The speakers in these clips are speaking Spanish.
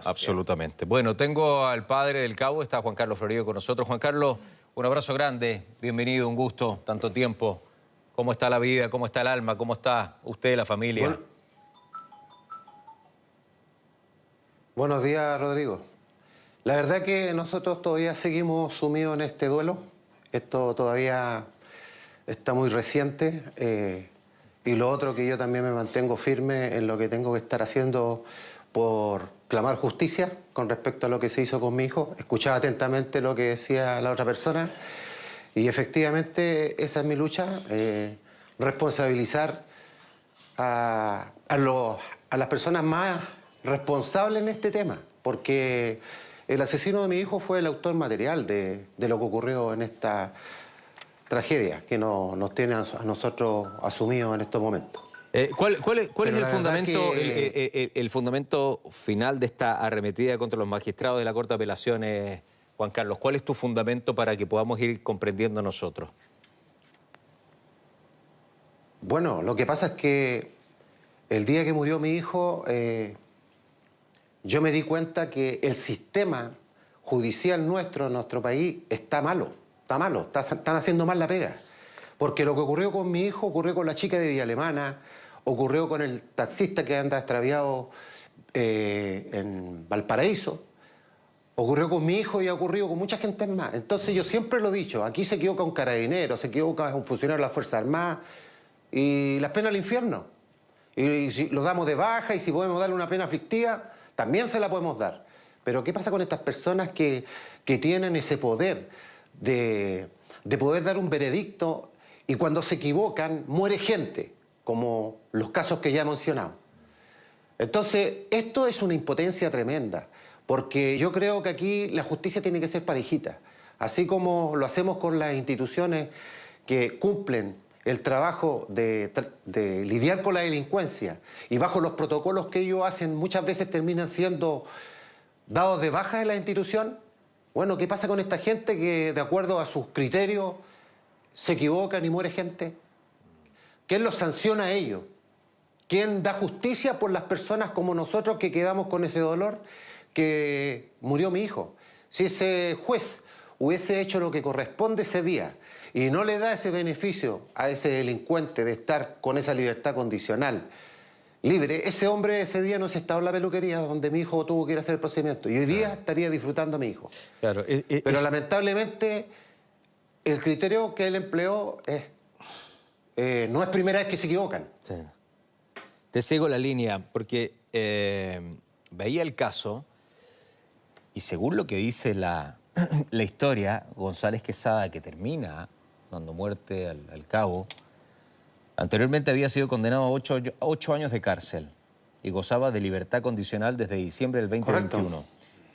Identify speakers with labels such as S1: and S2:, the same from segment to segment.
S1: Absolutamente. Bueno, tengo al padre del cabo, está Juan Carlos Florido con nosotros. Juan Carlos, un abrazo grande, bienvenido, un gusto, tanto tiempo. ¿Cómo está la vida? ¿Cómo está el alma? ¿Cómo está usted, la familia?
S2: Buenos días, Rodrigo. La verdad que nosotros todavía seguimos sumidos en este duelo. Esto todavía está muy reciente. Y lo otro, que yo también me mantengo firme en lo que tengo que estar haciendo por clamar justicia con respecto a lo que se hizo con mi hijo. Escuchaba atentamente lo que decía la otra persona y efectivamente esa es mi lucha, responsabilizar a las personas más responsables en este tema, porque el asesino de mi hijo fue el autor material de lo que ocurrió en esta tragedia que nos tiene a nosotros asumidos en estos momentos.
S1: ¿Cuál es el fundamento, el fundamento final de esta arremetida contra los magistrados de la Corte de Apelaciones, Juan Carlos? ¿Cuál es tu fundamento para que podamos ir comprendiendo nosotros?
S2: Bueno, lo que pasa es que el día que murió mi hijo, yo me di cuenta que el sistema judicial nuestro en nuestro país está malo, están haciendo mal la pega. Porque lo que ocurrió con mi hijo ocurrió con la chica de Villa Alemana, ocurrió con el taxista que anda extraviado en Valparaíso, ocurrió con mi hijo y ha ocurrido con mucha gente más. Entonces yo siempre lo he dicho, aquí se equivoca un carabinero, se equivoca un funcionario de las Fuerzas Armadas y las penas al infierno. Y si lo damos de baja y si podemos darle una pena fictiva, también se la podemos dar. Pero ¿qué pasa con estas personas que tienen ese poder de poder dar un veredicto? Y cuando se equivocan, muere gente, como los casos que ya he mencionado. Entonces, esto es una impotencia tremenda, porque yo creo que aquí la justicia tiene que ser parejita. Así como lo hacemos con las instituciones que cumplen el trabajo de lidiar con la delincuencia y bajo los protocolos que ellos hacen, muchas veces terminan siendo dados de baja en la institución. Bueno, ¿qué pasa con esta gente que, de acuerdo a sus criterios, se equivocan y muere gente? ¿Quién los sanciona a ellos? ¿Quién da justicia por las personas como nosotros que quedamos con ese dolor que murió mi hijo? Si ese juez hubiese hecho lo que corresponde ese día y no le da ese beneficio a ese delincuente de estar con esa libertad condicional libre, ese hombre ese día no se estaba en la peluquería donde mi hijo tuvo que ir a hacer el procedimiento y hoy día estaría disfrutando a mi hijo.
S1: Claro,
S2: pero lamentablemente el criterio que él empleó no es primera vez que se equivocan.
S1: Sí. Te sigo la línea porque veía el caso y según lo que dice la historia, González Quesada, que termina dando muerte al cabo, anteriormente había sido condenado a 8 años de cárcel y gozaba de libertad condicional desde diciembre del 2021. Correcto.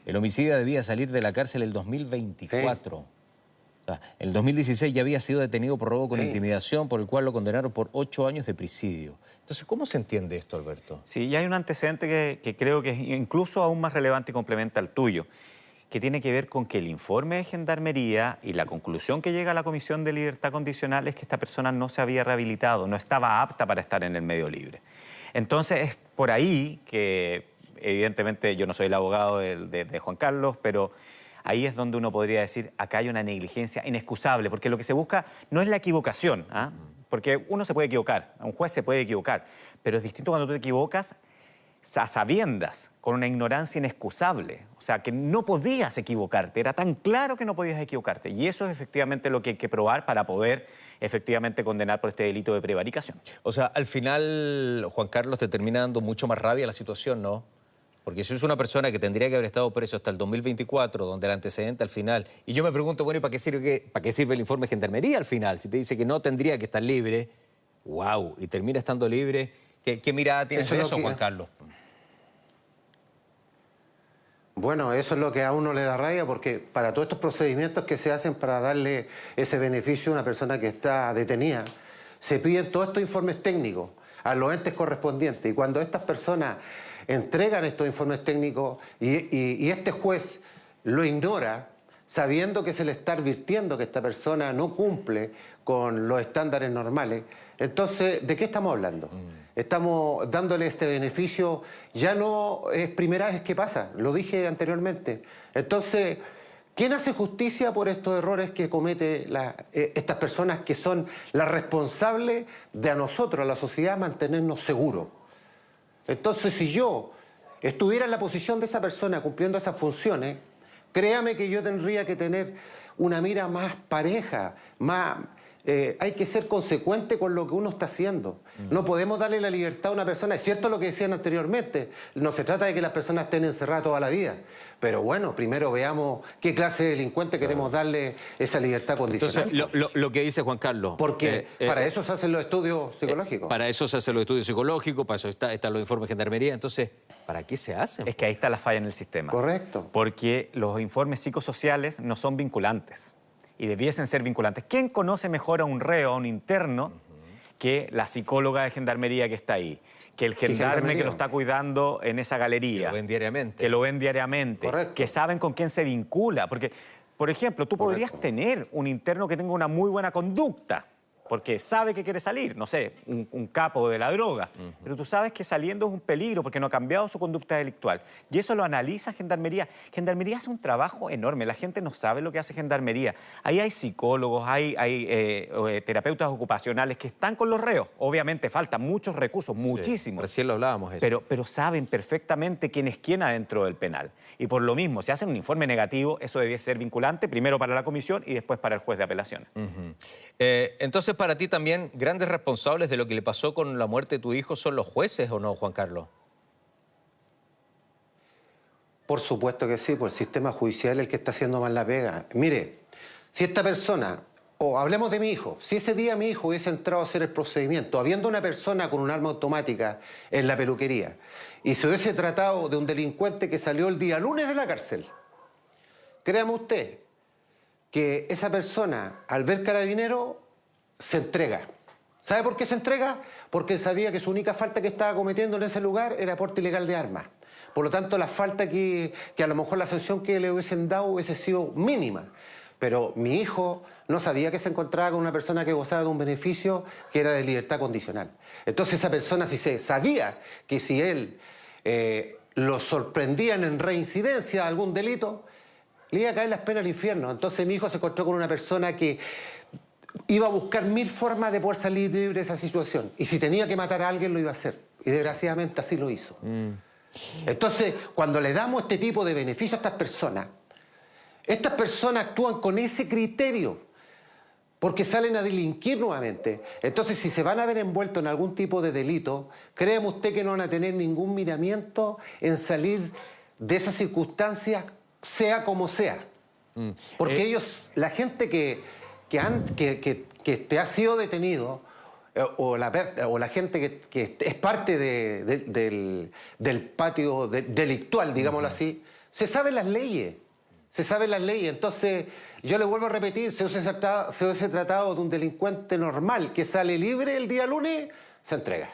S1: El homicida debía salir de la cárcel el 2024. Sí. O sea, en el 2016 ya había sido detenido por robo con intimidación, por el cual lo condenaron por 8 años de presidio. Entonces, ¿cómo se entiende esto, Alberto?
S3: Sí, y hay un antecedente que creo que es incluso aún más relevante y complementa al tuyo, que tiene que ver con que el informe de Gendarmería y la conclusión que llega a la Comisión de Libertad Condicional es que esta persona no se había rehabilitado, no estaba apta para estar en el medio libre. Entonces, es por ahí que, evidentemente, yo no soy el abogado de Juan Carlos, pero ahí es donde uno podría decir, acá hay una negligencia inexcusable, porque lo que se busca no es la equivocación, ¿ah? Porque uno se puede equivocar, un juez se puede equivocar, pero es distinto cuando tú te equivocas a sabiendas, con una ignorancia inexcusable. O sea, que no podías equivocarte, era tan claro que no podías equivocarte. Y eso es efectivamente lo que hay que probar para poder efectivamente condenar por este delito de prevaricación.
S1: O sea, al final, Juan Carlos, te termina dando mucho más rabia la situación, ¿no? Porque si es una persona que tendría que haber estado preso hasta el 2024, donde el antecedente al final... Y yo me pregunto, bueno, ¿y para qué sirve el informe de Gendarmería al final? Si te dice que no tendría que estar libre, ¡wow! Y termina estando libre. ¿Qué mirada tienes de eso, Juan Carlos?
S2: Bueno, eso es lo que a uno le da rabia, porque para todos estos procedimientos que se hacen para darle ese beneficio a una persona que está detenida, se piden todos estos informes técnicos a los entes correspondientes. Y cuando estas personas entregan estos informes técnicos y este juez lo ignora, sabiendo que se le está advirtiendo que esta persona no cumple con los estándares normales. Entonces, ¿de qué estamos hablando? Estamos dándole este beneficio, ya no es primera vez que pasa, lo dije anteriormente. Entonces, ¿quién hace justicia por estos errores que cometen estas personas que son las responsables de a nosotros, a la sociedad, mantenernos seguros? Entonces, si yo estuviera en la posición de esa persona cumpliendo esas funciones, créame que yo tendría que tener una mira más pareja, más... hay que ser consecuente con lo que uno está haciendo. No podemos darle la libertad a una persona. Es cierto lo que decían anteriormente, no se trata de que las personas estén encerradas toda la vida. Pero bueno, primero veamos qué clase de delincuente queremos darle esa libertad condicional.
S1: Entonces, lo que dice Juan Carlos...
S2: Porque para eso se hacen los estudios psicológicos.
S1: Para eso se hacen los estudios psicológicos, para eso están los informes de gendarmería. Entonces, ¿para qué se hacen?
S3: Es que ahí está la falla en el sistema.
S2: Correcto.
S3: Porque los informes psicosociales no son vinculantes y debiesen ser vinculantes. ¿Quién conoce mejor a un reo, a un interno, que la psicóloga de gendarmería que está ahí? Que el gendarme que lo está cuidando en esa galería.
S1: Que lo ven diariamente.
S3: Que lo ven diariamente.
S2: Correcto.
S3: Que saben con quién se vincula. Porque, por ejemplo, tú podrías tener un interno que tenga una muy buena conducta, porque sabe que quiere salir, no sé, un capo de la droga. Pero tú sabes que saliendo es un peligro porque no ha cambiado su conducta delictual. Y eso lo analiza Gendarmería. Gendarmería hace un trabajo enorme. La gente no sabe lo que hace Gendarmería. Ahí hay psicólogos, hay terapeutas ocupacionales que están con los reos. Obviamente faltan muchos recursos, muchísimos.
S1: Recién lo hablábamos eso.
S3: Pero saben perfectamente quién es quién adentro del penal. Y por lo mismo, si hacen un informe negativo, eso debe ser vinculante, primero para la comisión y después para el juez de apelaciones.
S1: Entonces, para ti también, grandes responsables de lo que le pasó con la muerte de tu hijo son los jueces, ¿o no, Juan Carlos?
S2: Por supuesto que sí, por el sistema judicial el que está haciendo mal la pega. Mire, si esta persona, o hablemos de mi hijo, si ese día mi hijo hubiese entrado a hacer el procedimiento, habiendo una persona con un arma automática en la peluquería, y se hubiese tratado de un delincuente que salió el día lunes de la cárcel, créame usted que esa persona, al ver Carabinero, se entrega. ¿Sabe por qué se entrega? Porque sabía que su única falta que estaba cometiendo en ese lugar era porte ilegal de armas. Por lo tanto, la falta que a lo mejor la sanción que le hubiesen dado hubiese sido mínima. Pero mi hijo no sabía que se encontraba con una persona que gozaba de un beneficio que era de libertad condicional. Entonces esa persona, si se sabía que si él lo sorprendían en reincidencia a algún delito, le iba a caer las penas al infierno. Entonces mi hijo se encontró con una persona que iba a buscar 1000 formas de poder salir libre de esa situación. Y si tenía que matar a alguien, lo iba a hacer. Y desgraciadamente así lo hizo. Entonces, cuando le damos este tipo de beneficio a estas personas actúan con ese criterio, porque salen a delinquir nuevamente. Entonces, si se van a ver envueltos en algún tipo de delito, créame usted que no van a tener ningún miramiento en salir de esas circunstancias, sea como sea. Porque ellos, la gente que ha sido detenido, o la gente que es parte del patio delictual, digámoslo así, se saben las leyes. Se saben las leyes. Entonces, yo le vuelvo a repetir, se hubiese tratado de un delincuente normal que sale libre el día lunes, se entrega.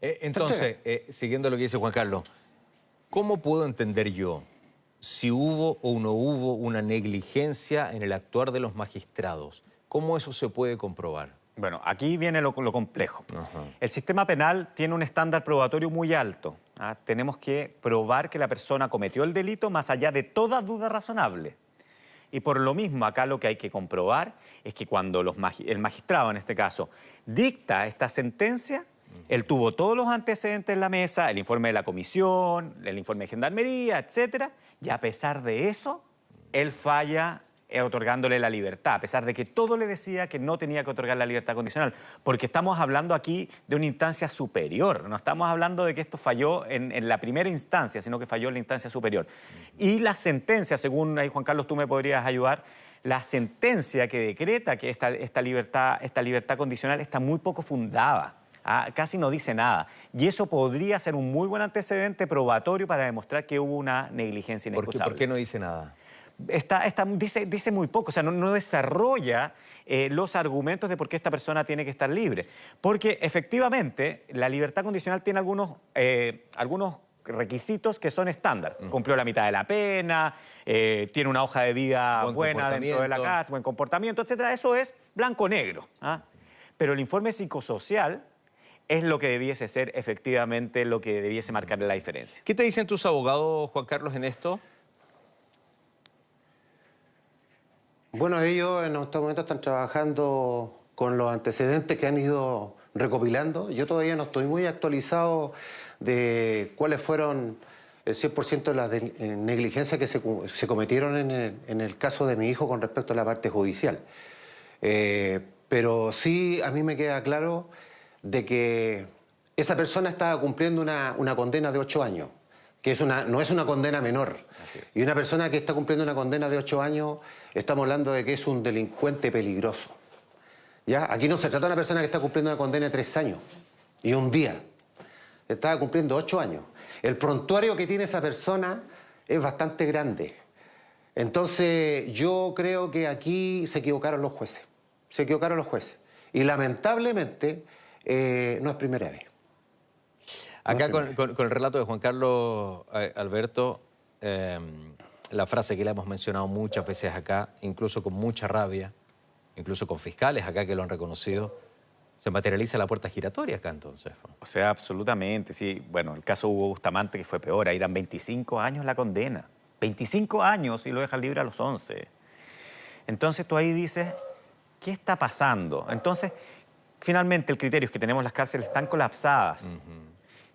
S1: Entonces, siguiendo lo que dice Juan Carlos, ¿cómo puedo entender yo si hubo o no hubo una negligencia en el actuar de los magistrados? ¿Cómo eso se puede comprobar?
S3: Bueno, aquí viene lo complejo. El sistema penal tiene un estándar probatorio muy alto. Tenemos que probar que la persona cometió el delito más allá de toda duda razonable. Y por lo mismo, acá lo que hay que comprobar es que cuando el magistrado, en este caso, dicta esta sentencia, él tuvo todos los antecedentes en la mesa, el informe de la comisión, el informe de gendarmería, etcétera, y a pesar de eso, él falla otorgándole la libertad, a pesar de que todo le decía que no tenía que otorgar la libertad condicional, porque estamos hablando aquí de una instancia superior, no estamos hablando de que esto falló en la primera instancia, sino que falló en la instancia superior. Y la sentencia, según ahí Juan Carlos, tú me podrías ayudar, la sentencia que decreta que esta libertad condicional está muy poco fundada. Casi no dice nada. Y eso podría ser un muy buen antecedente probatorio para demostrar que hubo una negligencia inexcusable.
S1: ¿Por qué no dice nada?
S3: Dice muy poco, o sea, no desarrolla los argumentos de por qué esta persona tiene que estar libre. Porque efectivamente la libertad condicional tiene algunos requisitos que son estándar. Cumplió la mitad de la pena, tiene una hoja de vida buena dentro de la casa, buen comportamiento, etcétera. Eso es blanco-negro. ¿Ah? Pero el informe psicosocial es lo que debiese ser efectivamente lo que debiese marcarle la diferencia.
S1: ¿Qué te dicen tus abogados, Juan Carlos, en esto?
S2: Bueno, ellos en estos momentos están trabajando con los antecedentes que han ido recopilando. Yo todavía no estoy muy actualizado de cuáles fueron el 100% de las negligencias que se cometieron en el caso de mi hijo con respecto a la parte judicial. Pero sí, a mí me queda claro de que esa persona estaba cumpliendo una condena de 8 años, que no es una condena menor. Y una persona que está cumpliendo una condena de 8 años, estamos hablando de que es un delincuente peligroso. ¿Ya? Aquí no se trata de una persona que está cumpliendo una condena de 3 años y un día. Estaba cumpliendo 8 años. El prontuario que tiene esa persona es bastante grande. Entonces, yo creo que aquí se equivocaron los jueces. Se equivocaron los jueces. Y lamentablemente, no es primera vez.
S1: Acá con el relato de Juan Carlos, Alberto, la frase que le hemos mencionado muchas veces acá, incluso con mucha rabia, incluso con fiscales acá que lo han reconocido, se materializa la puerta giratoria acá entonces.
S3: O sea, absolutamente, sí. Bueno, el caso Hugo Bustamante, que fue peor, ahí eran 25 años la condena. 25 años y lo dejan libre a los 11. Entonces tú ahí dices, ¿qué está pasando? Entonces, finalmente el criterio es que tenemos las cárceles tan colapsadas,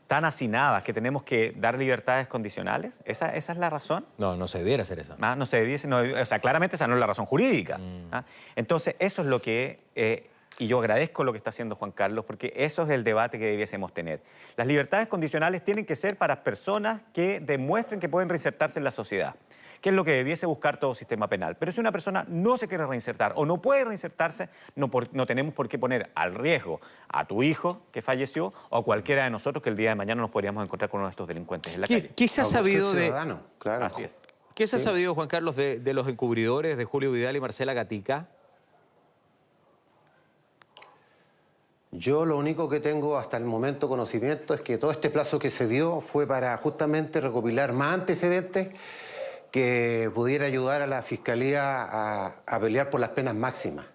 S3: tan hacinadas, que tenemos que dar libertades condicionales. ¿Esa es la razón?
S1: No, no se debiera hacer eso.
S3: Ah, no se debiese, o sea, claramente esa no es la razón jurídica. ¿Ah? Entonces, eso es lo que... y yo agradezco lo que está haciendo Juan Carlos, porque eso es el debate que debiésemos tener. Las libertades condicionales tienen que ser para personas que demuestren que pueden reinsertarse en la sociedad, que es lo que debiese buscar todo sistema penal. Pero si una persona no se quiere reinsertar o no puede reinsertarse, no tenemos por qué poner al riesgo a tu hijo que falleció o a cualquiera de nosotros que el día de mañana nos podríamos encontrar con uno de estos delincuentes en la calle.
S1: ¿Qué se ha sabido de...?
S2: Claro.
S3: Así es.
S1: ¿Qué se ha sabido, Juan Carlos, de los encubridores de Julio Vidal y Marcela Gatica?
S2: Yo lo único que tengo hasta el momento conocimiento es que todo este plazo que se dio fue para justamente recopilar más antecedentes que pudiera ayudar a la Fiscalía a pelear por las penas máximas.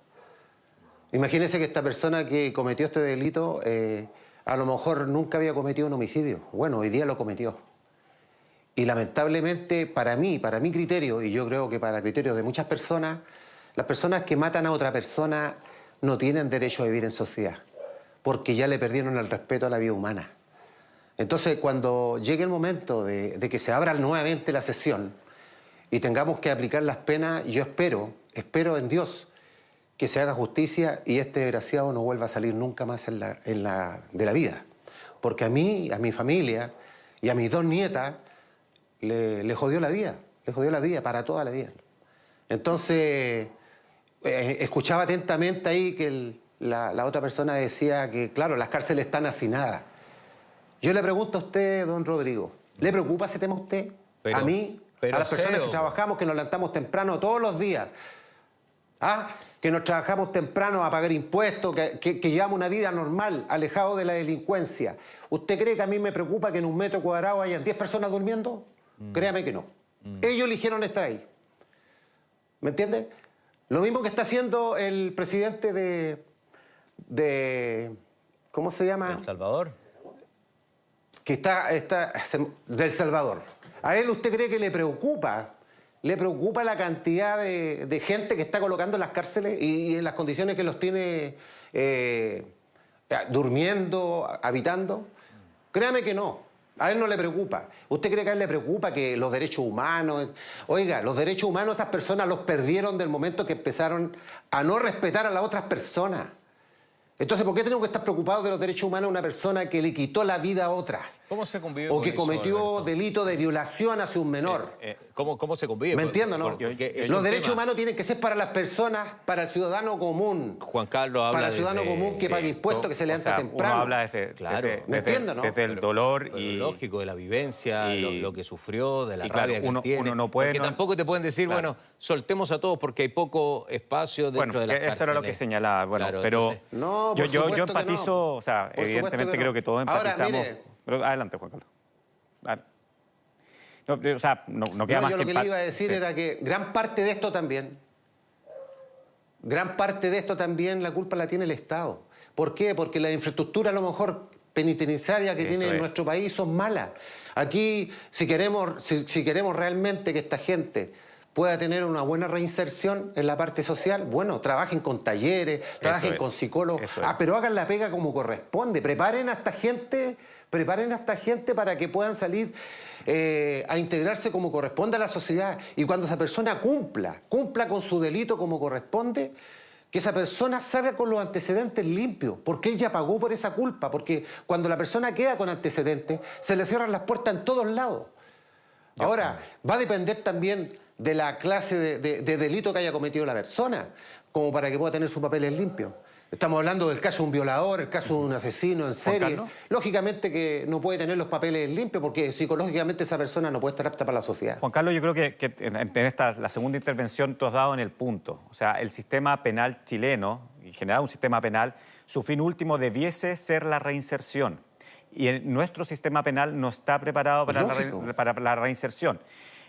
S2: Imagínense que esta persona que cometió este delito a lo mejor nunca había cometido un homicidio. Bueno, hoy día lo cometió. Y lamentablemente para mi criterio, y yo creo que para criterio de muchas personas, las personas que matan a otra persona no tienen derecho a vivir en sociedad, porque ya le perdieron el respeto a la vida humana. Entonces, cuando llegue el momento de que se abra nuevamente la sesión y tengamos que aplicar las penas, yo espero en Dios que se haga justicia y este desgraciado no vuelva a salir nunca más de la vida. Porque a mí, a mi familia y a mis 2 nietas le jodió la vida, para toda la vida. Entonces, escuchaba atentamente ahí que la otra persona decía que, claro, las cárceles están hacinadas. Yo le pregunto a usted, don Rodrigo, ¿le preocupa ese tema a usted? A mí, a las personas que trabajamos, que nos levantamos temprano todos los días, que nos trabajamos temprano a pagar impuestos, que llevamos una vida normal, alejado de la delincuencia. ¿Usted cree que a mí me preocupa que en un metro cuadrado hayan 10 personas durmiendo? Créame que no. Ellos eligieron estar ahí. ¿Me entiende? Lo mismo que está haciendo el presidente de ¿cómo se llama?
S1: ¿El Salvador?
S2: Que está del Salvador. ¿A él usted cree que le preocupa la cantidad de gente que está colocando en las cárceles y en las condiciones que los tiene durmiendo, habitando? Créame que no. A él no le preocupa. ¿Usted cree que a él le preocupa que los derechos humanos... Oiga, los derechos humanos estas personas los perdieron del momento que empezaron a no respetar a las otras personas. Entonces, ¿por qué tenemos que estar preocupados de los derechos humanos de una persona que le quitó la vida a otra?
S1: ¿Cómo se convive
S2: o
S1: con
S2: que
S1: eso,
S2: cometió
S1: Alberto?
S2: delito de violación hacia un menor.
S1: ¿Cómo se convive?
S2: ¿Me entiendo, no? Los derechos humanos tienen que ser para las personas, para el ciudadano común.
S1: Juan Carlos habla
S2: para el ciudadano común que paga impuestos, que se levanta temprano.
S3: Uno habla
S2: ¿Me entiendo, no?
S3: desde el dolor
S1: y... Lo lógico, de la vivencia, lo que sufrió, de la
S3: claro,
S1: rabia que tiene.
S3: Uno no puede...
S1: Porque tampoco te pueden decir,
S3: claro,
S1: bueno, soltemos a todos porque hay poco espacio dentro de las cárceles.
S3: Eso era lo que señalaba. Bueno,
S1: claro,
S3: pero
S1: entonces...
S2: No,
S3: yo empatizo,
S2: no.
S3: o sea,
S2: Por
S3: evidentemente
S2: que
S3: creo
S2: no.
S3: que todos empatizamos.
S2: Ahora, mire,
S3: pero adelante, Juan Carlos. No, o sea, no queda
S2: No,
S3: más
S2: yo
S3: que...
S2: lo que le iba a decir
S3: sí.
S2: era que gran parte de esto también la culpa la tiene el Estado. ¿Por qué? Porque la infraestructura a lo mejor penitenciaria que
S3: Eso
S2: tiene
S3: es.
S2: nuestro país son malas. Aquí, si queremos realmente que esta gente pueda tener una buena reinserción en la parte social, bueno, trabajen con talleres, trabajen con psicólogos,
S3: Eso es.
S2: pero hagan la pega como corresponde, preparen a esta gente para que puedan salir a integrarse como corresponde a la sociedad. Y cuando esa persona cumpla con su delito como corresponde, que esa persona salga con los antecedentes limpios, porque él ya pagó por esa culpa, porque cuando la persona queda con antecedentes, se le cierran las puertas en todos lados. Ahora, va a depender también de la clase de delito que haya cometido la persona, como para que pueda tener sus papeles limpios. Estamos hablando del caso de un violador, el caso de un asesino en serie.
S3: Carlos.
S2: Lógicamente que no puede tener los papeles limpios porque psicológicamente esa persona no puede estar apta para la sociedad.
S3: Juan Carlos, yo creo que la segunda intervención tú has dado en el punto. O sea, el sistema penal chileno, en general un sistema penal, su fin último debiese ser la reinserción. Y nuestro sistema penal no está preparado para la reinserción.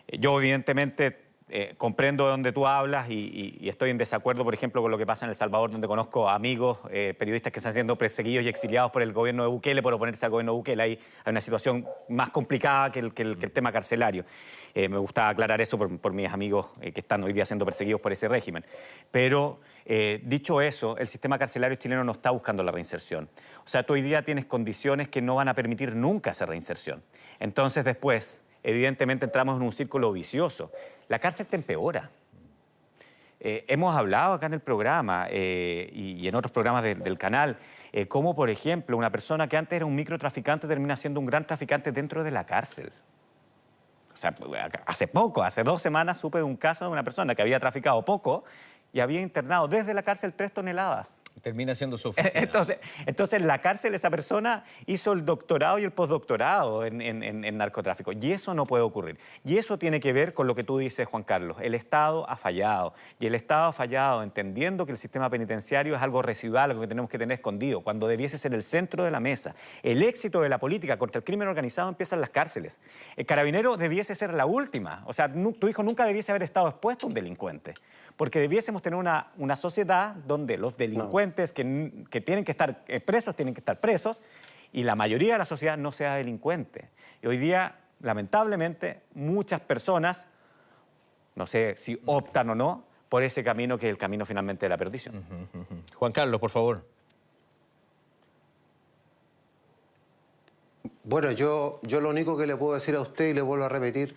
S3: Yo, evidentemente, comprendo de dónde tú hablas y estoy en desacuerdo, por ejemplo, con lo que pasa en El Salvador, donde conozco amigos, periodistas que están siendo perseguidos y exiliados por el gobierno de Bukele por oponerse al gobierno de Bukele. Ahí hay una situación más complicada que el tema carcelario. Me gusta aclarar eso por mis amigos que están hoy día siendo perseguidos por ese régimen. Pero, dicho eso, el sistema carcelario chileno no está buscando la reinserción. O sea, tú hoy día tienes condiciones que no van a permitir nunca esa reinserción. Entonces, después, evidentemente, entramos en un círculo vicioso. La cárcel te empeora. Hemos hablado acá en el programa y en otros programas del canal, cómo, por ejemplo, una persona que antes era un microtraficante termina siendo un gran traficante dentro de la cárcel. O sea, hace 2 semanas, supe de un caso de una persona que había traficado poco y había internado desde la cárcel 3 toneladas.
S1: Termina siendo su oficina.
S3: Entonces, en la cárcel esa persona hizo el doctorado y el postdoctorado en narcotráfico. Y eso no puede ocurrir. Y eso tiene que ver con lo que tú dices, Juan Carlos. El Estado ha fallado. Y el Estado ha fallado entendiendo que el sistema penitenciario es algo residual, algo que tenemos que tener escondido, cuando debiese ser el centro de la mesa. El éxito de la política contra el crimen organizado empieza en las cárceles. El carabinero debiese ser la última. O sea, tu hijo nunca debiese haber estado expuesto a un delincuente. Porque debiésemos tener una sociedad donde los delincuentes que tienen que estar presos tienen que estar presos y la mayoría de la sociedad no sea delincuente. Y hoy día, lamentablemente, muchas personas, no sé si optan o no, por ese camino que es el camino finalmente de la perdición.
S1: Juan Carlos, por favor.
S2: Bueno, yo lo único que le puedo decir a usted, y le vuelvo a repetir,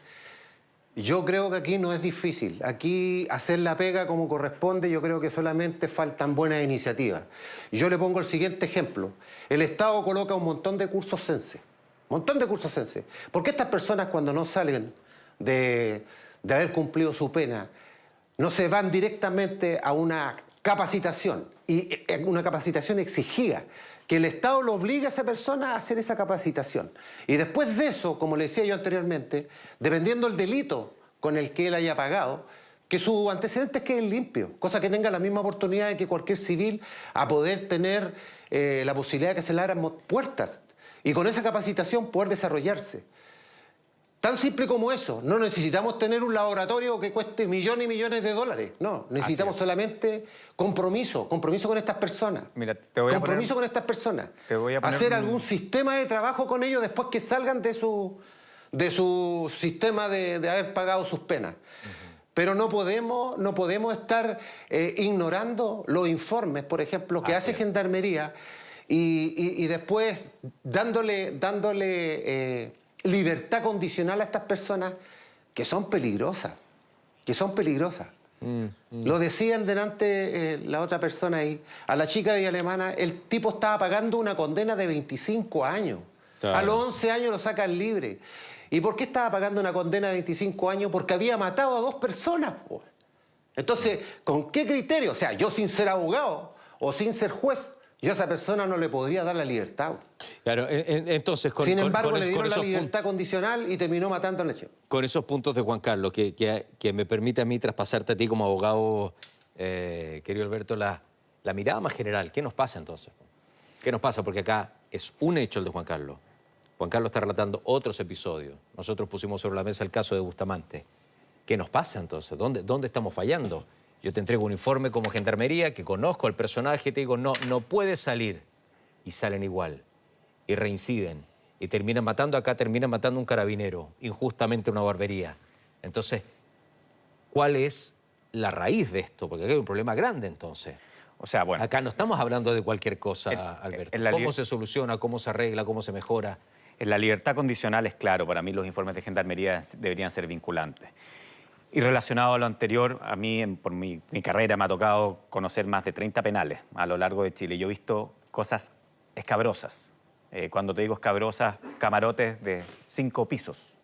S2: yo creo que aquí no es difícil. Aquí hacer la pega como corresponde, yo creo que solamente faltan buenas iniciativas. Yo le pongo el siguiente ejemplo. El Estado coloca un montón de cursos Sense. ¿Por qué estas personas cuando no salen de haber cumplido su pena no se van directamente a una capacitación? Y una capacitación exigida. Que el Estado lo obligue a esa persona a hacer esa capacitación. Y después de eso, como le decía yo anteriormente, dependiendo del delito con el que él haya pagado, que sus antecedentes queden limpios, cosa que tenga la misma oportunidad de que cualquier civil a poder tener la posibilidad de que se le abran puertas y con esa capacitación poder desarrollarse. Tan simple como eso. No necesitamos tener un laboratorio que cueste millones y millones de dólares. No, necesitamos solamente compromiso con estas personas.
S3: Mira, te voy a
S2: compromiso con estas personas.
S3: Te voy a poner
S2: hacer algún sistema de trabajo con ellos después que salgan de su sistema de haber pagado sus penas. Pero no podemos estar ignorando los informes, por ejemplo, que hace Gendarmería y después dándole libertad condicional a estas personas que son peligrosas. Lo decían delante la otra persona ahí, a la chica de Villa Alemana, el tipo estaba pagando una condena de 25 años. Claro. A los 11 años lo sacan libre. ¿Y por qué estaba pagando una condena de 25 años? Porque había matado a 2 personas. Entonces, ¿con qué criterio? O sea, yo sin ser abogado o sin ser juez, yo a esa persona no le podría dar la libertad.
S1: Claro, entonces...
S2: Sin embargo, le dieron la libertad condicional y terminó matando a Leche.
S1: Con esos puntos de Juan Carlos, que me permite a mí traspasarte a ti como abogado, querido Alberto, la mirada más general. ¿Qué nos pasa entonces? ¿Qué nos pasa? Porque acá es un hecho el de Juan Carlos. Juan Carlos está relatando otros episodios. Nosotros pusimos sobre la mesa el caso de Bustamante. ¿Qué nos pasa entonces? ¿Dónde estamos fallando? Yo te entrego un informe como Gendarmería, que conozco al personaje, te digo, no puede salir. Y salen igual. Y reinciden. Y terminan matando acá, terminan matando un carabinero. Injustamente una barbería. Entonces, ¿cuál es la raíz de esto? Porque aquí hay un problema grande entonces.
S3: O sea, bueno.
S1: Acá no estamos hablando de cualquier cosa, Alberto. ¿Cómo se soluciona? ¿Cómo se arregla? ¿Cómo se mejora?
S3: En la libertad condicional es claro. Para mí los informes de Gendarmería deberían ser vinculantes. Y relacionado a lo anterior, a mí, por mi carrera, me ha tocado conocer más de 30 penales a lo largo de Chile. Yo he visto cosas escabrosas. Cuando te digo escabrosas, camarotes de 5 pisos.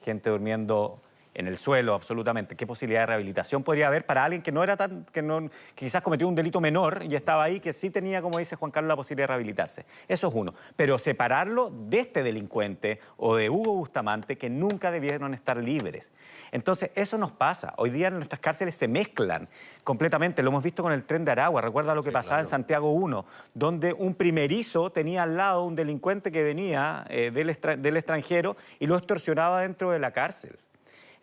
S3: Gente durmiendo en el suelo, absolutamente. ¿Qué posibilidad de rehabilitación podría haber para alguien que no era tan, que quizás cometió un delito menor y estaba ahí, que sí tenía, como dice Juan Carlos, la posibilidad de rehabilitarse? Eso es uno. Pero separarlo de este delincuente o de Hugo Bustamante, que nunca debieron estar libres. Entonces, eso nos pasa. Hoy día en nuestras cárceles se mezclan completamente. Lo hemos visto con el tren de Aragua. Recuerda lo que pasaba en Santiago 1, donde un primerizo tenía al lado un delincuente que venía del extranjero y lo extorsionaba dentro de la cárcel.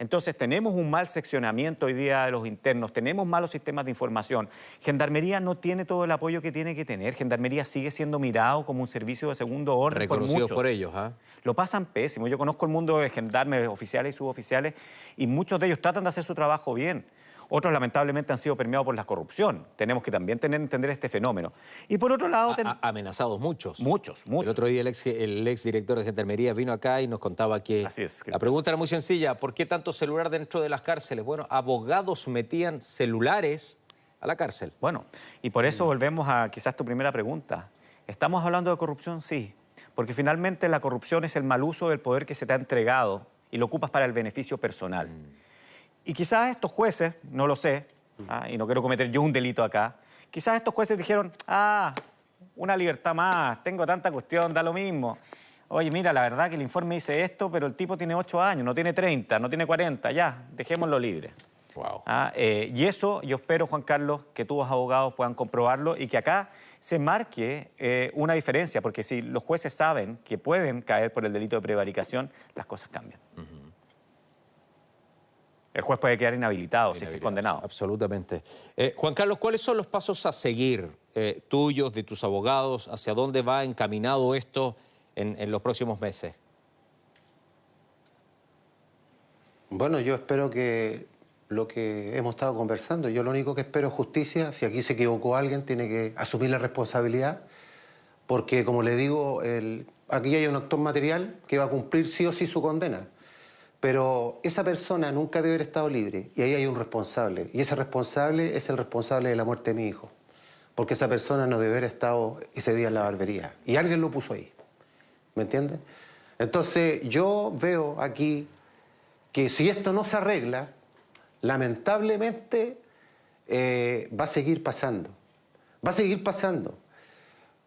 S3: Entonces, tenemos un mal seccionamiento hoy día de los internos, tenemos malos sistemas de información. Gendarmería no tiene todo el apoyo que tiene que tener. Gendarmería sigue siendo mirado como un servicio de segundo orden por muchos.
S1: Reconocidos por ellos, ¿ah?
S3: Lo pasan pésimo. Yo conozco el mundo de gendarmes, oficiales y suboficiales, y muchos de ellos tratan de hacer su trabajo bien. Otros, lamentablemente, han sido permeados por la corrupción. Tenemos que también entender este fenómeno. Y por otro lado...
S1: Amenazados muchos.
S3: Muchos.
S1: El otro día el ex director de Gendarmería vino acá y nos contaba que...
S3: Así es.
S1: La pregunta era muy sencilla. ¿Por qué tanto celular dentro de las cárceles? Bueno, abogados metían celulares a la cárcel.
S3: Bueno, y por eso volvemos a quizás tu primera pregunta. ¿Estamos hablando de corrupción? Sí. Porque finalmente la corrupción es el mal uso del poder que se te ha entregado y lo ocupas para el beneficio personal. Y quizás estos jueces, no lo sé, y no quiero cometer yo un delito acá, quizás estos jueces dijeron, una libertad más, tengo tanta cuestión, da lo mismo. Oye, mira, la verdad que el informe dice esto, pero el tipo tiene 8 años, no tiene 30, no tiene 40, ya, dejémoslo libre.
S1: Wow.
S3: Y eso yo espero, Juan Carlos, que tus abogados puedan comprobarlo y que acá se marque una diferencia, porque si los jueces saben que pueden caer por el delito de prevaricación, las cosas cambian. El juez puede quedar inhabilitado si es condenado.
S1: Absolutamente. Juan Carlos, ¿cuáles son los pasos a seguir tuyos, de tus abogados? ¿Hacia dónde va encaminado esto en los próximos meses?
S2: Bueno, yo espero que lo que hemos estado conversando, yo lo único que espero es justicia. Si aquí se equivocó alguien, tiene que asumir la responsabilidad, porque, como le digo, aquí hay un actor material que va a cumplir sí o sí su condena. Pero esa persona nunca debe haber estado libre y ahí hay un responsable. Y ese responsable es el responsable de la muerte de mi hijo. Porque esa persona no debe haber estado ese día en la barbería. Y alguien lo puso ahí. ¿Me entiendes? Entonces yo veo aquí que si esto no se arregla, lamentablemente va a seguir pasando. Va a seguir pasando.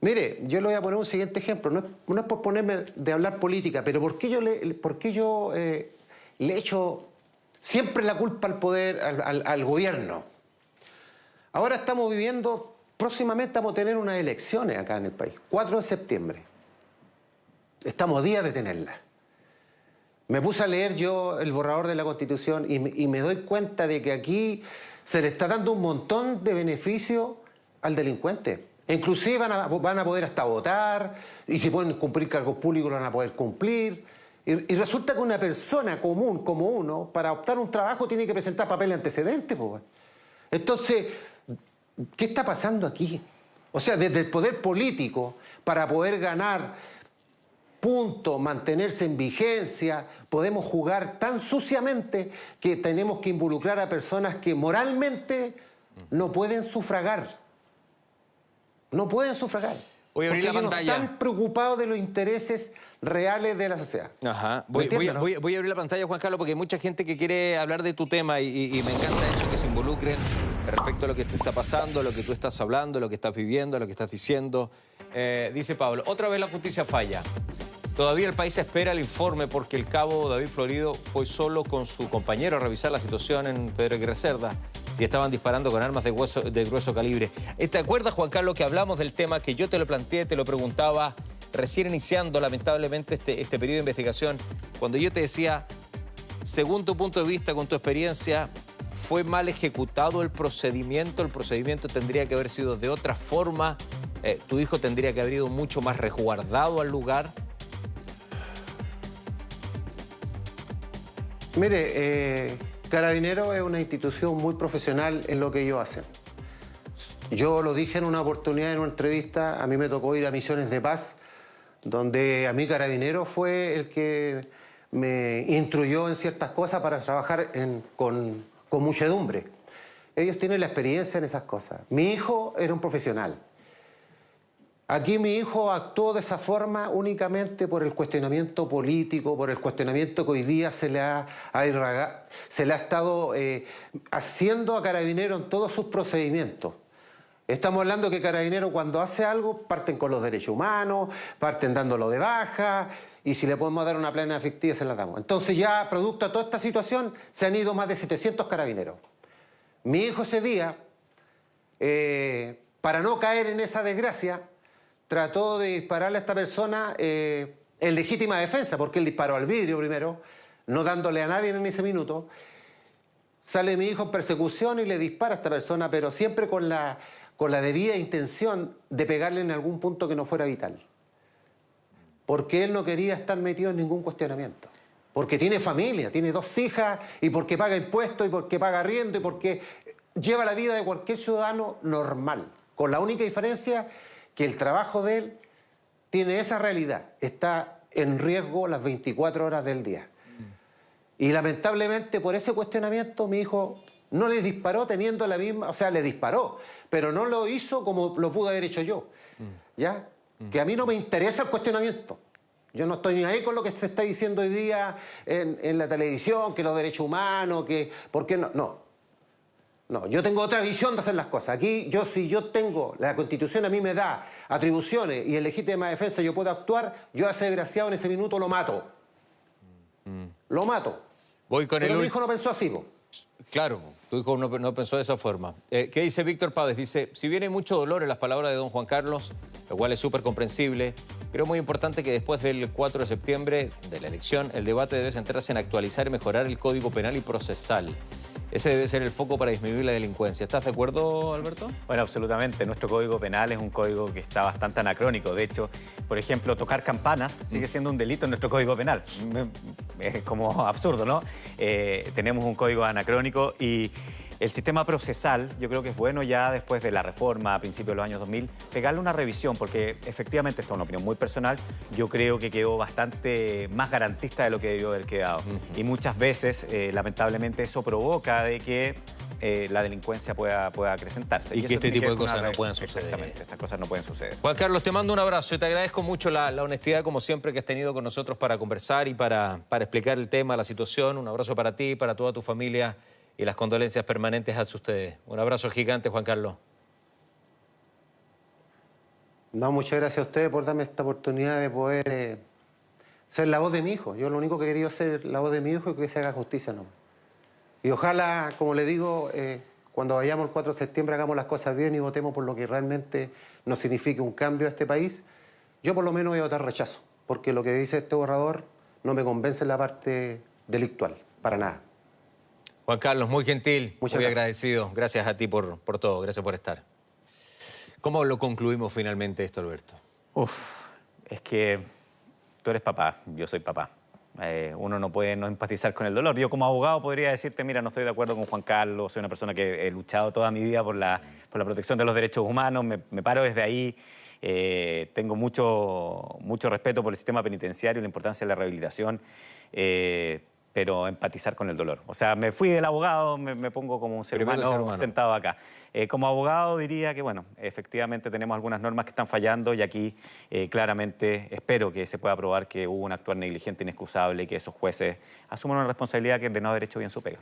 S2: Mire, yo le voy a poner un siguiente ejemplo. No es por ponerme de hablar política, pero ¿por qué yo le echo siempre la culpa al poder, al gobierno? Ahora estamos viviendo, próximamente vamos a tener unas elecciones acá en el país, 4 de septiembre. Estamos a días de tenerlas. Me puse a leer yo el borrador de la Constitución y me doy cuenta de que aquí se le está dando un montón de beneficios al delincuente. Inclusive van a poder hasta votar, y si pueden cumplir cargos públicos lo van a poder cumplir. Y resulta que una persona común como uno, para optar un trabajo, tiene que presentar papel de antecedentes. Entonces, ¿qué está pasando aquí? O sea, desde el poder político, para poder ganar puntos, mantenerse en vigencia, podemos jugar tan suciamente que tenemos que involucrar a personas que moralmente no pueden sufragar. No pueden sufragar.
S1: Voy a abrir la pantalla.
S2: No están preocupados de los intereses reales de la sociedad.
S1: Ajá. Voy a abrir la pantalla, Juan Carlos, porque hay mucha gente que quiere hablar de tu tema y me encanta eso, que se involucren respecto a lo que te está pasando, lo que tú estás hablando, lo que estás viviendo, lo que estás diciendo. Dice Pablo, otra vez la justicia falla. Todavía el país espera el informe porque el cabo David Florido fue solo con su compañero a revisar la situación en Pedro Aguirre Cerda. Si estaban disparando con armas de grueso calibre. ¿Te acuerdas, Juan Carlos, que hablamos del tema, que yo te lo planteé, te lo preguntaba? recién iniciando lamentablemente este periodo de investigación. Cuando yo te decía, según tu punto de vista, con tu experiencia, ¿fue mal ejecutado el procedimiento? ¿El procedimiento tendría que haber sido de otra forma? ¿Tu hijo tendría que haber ido mucho más resguardado al lugar?
S2: Mire, Carabineros es una institución muy profesional en lo que ellos hacen. Yo lo dije en una oportunidad, en una entrevista, a mí me tocó ir a misiones de paz, donde a mí Carabineros fue el que me instruyó en ciertas cosas para trabajar con muchedumbre. Ellos tienen la experiencia en esas cosas. Mi hijo era un profesional. Aquí mi hijo actuó de esa forma únicamente por el cuestionamiento político, por el cuestionamiento que hoy día se le ha estado haciendo a Carabineros en todos sus procedimientos. Estamos hablando que Carabineros cuando hace algo parten con los derechos humanos, parten dándolo de baja y si le podemos dar una plena efectiva se la damos. Entonces ya producto de toda esta situación se han ido más de 700 Carabineros. Mi hijo ese día, para no caer en esa desgracia, trató de dispararle a esta persona en legítima defensa, porque él disparó al vidrio primero, no dándole a nadie en ese minuto. Sale mi hijo en persecución y le dispara a esta persona, pero siempre con la debida intención de pegarle en algún punto que no fuera vital. Porque él no quería estar metido en ningún cuestionamiento. Porque tiene familia, tiene 2 hijas, y porque paga impuestos, y porque paga arriendo, y porque lleva la vida de cualquier ciudadano normal. Con la única diferencia que el trabajo de él tiene esa realidad. Está en riesgo las 24 horas del día. Y lamentablemente por ese cuestionamiento mi hijo no le disparó teniendo la misma... O sea, le disparó, pero no lo hizo como lo pude haber hecho yo. ¿Ya? Que a mí no me interesa el cuestionamiento. Yo no estoy ni ahí con lo que se está diciendo hoy día en la televisión, que los derechos humanos, que... ¿Por qué no? No, yo tengo otra visión de hacer las cosas. Aquí, si yo tengo... La Constitución a mí me da atribuciones y en legítima defensa yo puedo actuar, yo a ese desgraciado en ese minuto lo mato. Lo mato. Pero mi hijo no pensó así, po.
S1: Claro, tu hijo no pensó de esa forma. ¿Qué dice Víctor Pávez? Dice, si bien hay mucho dolor en las palabras de don Juan Carlos, lo cual es súper comprensible, pero es muy importante que después del 4 de septiembre de la elección, el debate debe centrarse en actualizar y mejorar el Código Penal y Procesal. Ese debe ser el foco para disminuir la delincuencia. ¿Estás de acuerdo, Alberto?
S3: Bueno, absolutamente. Nuestro Código Penal es un código que está bastante anacrónico. De hecho, por ejemplo, tocar campanas sigue siendo un delito en nuestro Código Penal. Es como absurdo, ¿no? Tenemos un código anacrónico y el sistema procesal, yo creo que es bueno ya después de la reforma a principios de los años 2000, pegarle una revisión, porque efectivamente, esto es una opinión muy personal, yo creo que quedó bastante más garantista de lo que debió haber quedado. Y muchas veces, lamentablemente, eso provoca de que la delincuencia pueda acrecentarse.
S1: Y que este tipo de cosas no puedan suceder.
S3: Exactamente, estas cosas no pueden suceder.
S1: Juan Carlos, te mando un abrazo y te agradezco mucho la honestidad, como siempre, que has tenido con nosotros para conversar y para explicar el tema, la situación. Un abrazo para ti, para toda tu familia y las condolencias permanentes hacia ustedes. Un abrazo gigante, Juan Carlos.
S2: No, muchas gracias a ustedes por darme esta oportunidad de poder ser la voz de mi hijo. Yo lo único que quería es ser la voz de mi hijo y que se haga justicia nomás. Y ojalá, como le digo, cuando vayamos el 4 de septiembre hagamos las cosas bien y votemos por lo que realmente nos signifique un cambio a este país. Yo por lo menos voy a votar rechazo, porque lo que dice este borrador no me convence en la parte delictual, para nada.
S1: Juan Carlos, muy gentil,
S2: Muchas
S1: muy
S2: gracias.
S1: agradecido. Gracias a ti por todo, gracias por estar. ¿Cómo lo concluimos finalmente esto, Alberto?
S3: Es que tú eres papá, yo soy papá. Uno no puede no empatizar con el dolor. Yo como abogado podría decirte, mira, no estoy de acuerdo con Juan Carlos, soy una persona que he luchado toda mi vida por la protección de los derechos humanos, me paro desde ahí, tengo mucho respeto por el sistema penitenciario y la importancia de la rehabilitación, pero empatizar con el dolor. O sea, me fui del abogado, me pongo como un ser humano sentado acá. Como abogado diría que, bueno, efectivamente tenemos algunas normas que están fallando y aquí claramente espero que se pueda probar que hubo un actuar negligente, inexcusable y que esos jueces asuman una responsabilidad que es de no haber hecho bien su pega.